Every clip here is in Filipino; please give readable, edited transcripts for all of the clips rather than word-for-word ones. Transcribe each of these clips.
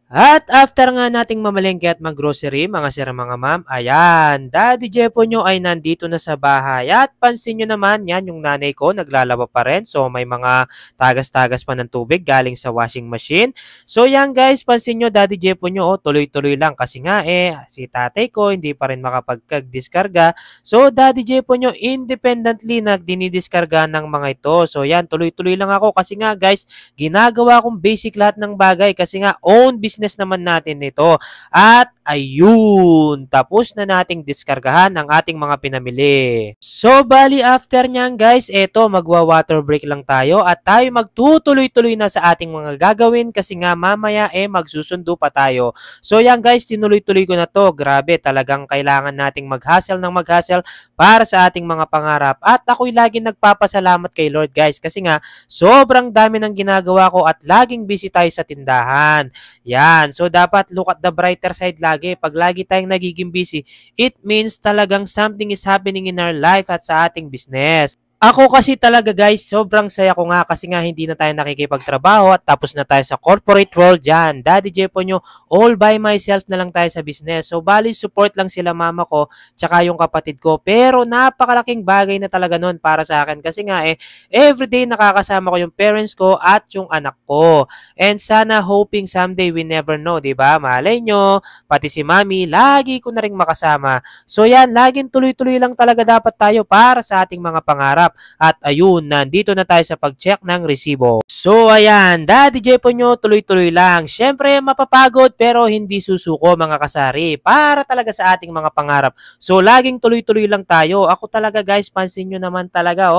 At after nga nating mamalengke at mag-grocery, mga sir mga ma'am, ayan, Daddy Jepo nyo ay nandito na sa bahay. At pansin nyo naman, yan, yung nanay ko naglalaba pa rin. So, may mga tagas-tagas pa ng tubig galing sa washing machine. So, yan guys, pansin nyo, Daddy Jepo nyo, tuloy-tuloy lang. Kasi nga si tatay ko hindi pa rin makapagkag-diskarga. So, Daddy Jepo nyo, independently dinidiskarga ng mga ito. So, yan, tuloy-tuloy lang ako. Kasi nga guys, ginagawa kong basic lahat ng bagay. Kasi nga, own business naman natin ito. At ayun, tapos na nating diskargahan ang ating mga pinamili. So, bali after nyan guys, eto magwa-water break lang tayo at tayo magtutuloy-tuloy na sa ating mga gagawin kasi nga mamaya magsusundo pa tayo. So, yan guys, tinuloy-tuloy ko na to. Grabe, talagang kailangan nating mag-hustle ng mag-hustle para sa ating mga pangarap. At ako'y lagi nagpapasalamat kay Lord guys kasi nga sobrang dami ng ginagawa ko at laging busy tayo sa tindahan. Yan. So, dapat look at the brighter side lagi. Pag lagi tayong nagiging busy, it means talagang something is happening in our life at sa ating business. Ako kasi talaga guys, sobrang saya ko nga kasi nga hindi na tayo nakikipagtrabaho at tapos na tayo sa corporate world dyan. Daddy Jepo nyo, all by myself na lang tayo sa business. So bali support lang sila mama ko tsaka yung kapatid ko. Pero napakalaking bagay na talaga nun para sa akin kasi nga everyday nakakasama ko yung parents ko at yung anak ko. And sana hoping someday we never know, diba? Malay nyo, pati si mami, lagi ko na rin makasama. So yan, laging tuloy-tuloy lang talaga dapat tayo para sa ating mga pangarap. At ayun, nandito na tayo sa pag-check ng resibo. So ayan, Daddy Jepo nyo, tuloy-tuloy lang. Siyempre mapapagod pero hindi susuko mga kasari para talaga sa ating mga pangarap. So laging tuloy-tuloy lang tayo. Ako talaga guys, pansin nyo naman talaga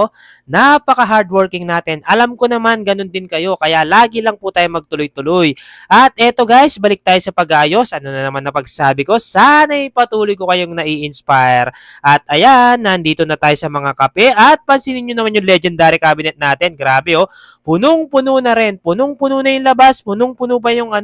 napaka-hardworking natin. Alam ko naman ganun din kayo kaya lagi lang po tayo magtuloy-tuloy. At eto guys, balik tayo sa pag-aayos. Ano na naman na pagsabi ko? Sana'y patuloy ko kayong nai-inspire. At ayan, nandito na tayo sa mga kape at pansinin nyo naman yung legendary cabinet natin. Grabe punong-puno na rin. Punong-puno na yung labas. Punong-puno pa yung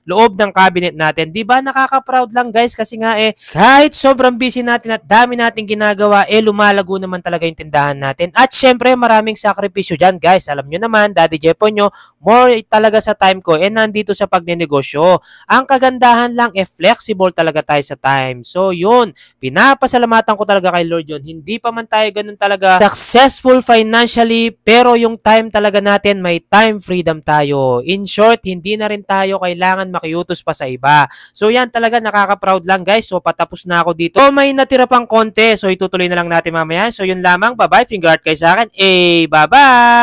loob ng cabinet natin. Diba nakaka-proud lang guys kasi nga kahit sobrang busy natin at dami nating ginagawa lumalago naman talaga yung tindahan natin. At syempre maraming sakripisyo dyan guys. Alam nyo naman, Daddy Jepo nyo, more talaga sa time ko nandito sa pagnenegosyo. Ang kagandahan lang flexible talaga tayo sa time. So yun, pinapasalamatan ko talaga kay Lord yun. Hindi pa man tayo ganun talaga successful financially pero yung time talaga natin may time freedom tayo. In short, hindi na rin tayo kailangan makiutos pa sa iba. So yan talaga nakaka-proud lang guys. So patapos na ako dito. So may natira pang konti. So itutuloy na lang natin mamaya. So yun lamang. Bye-bye. Finger heart kayo sa akin. Bye-bye.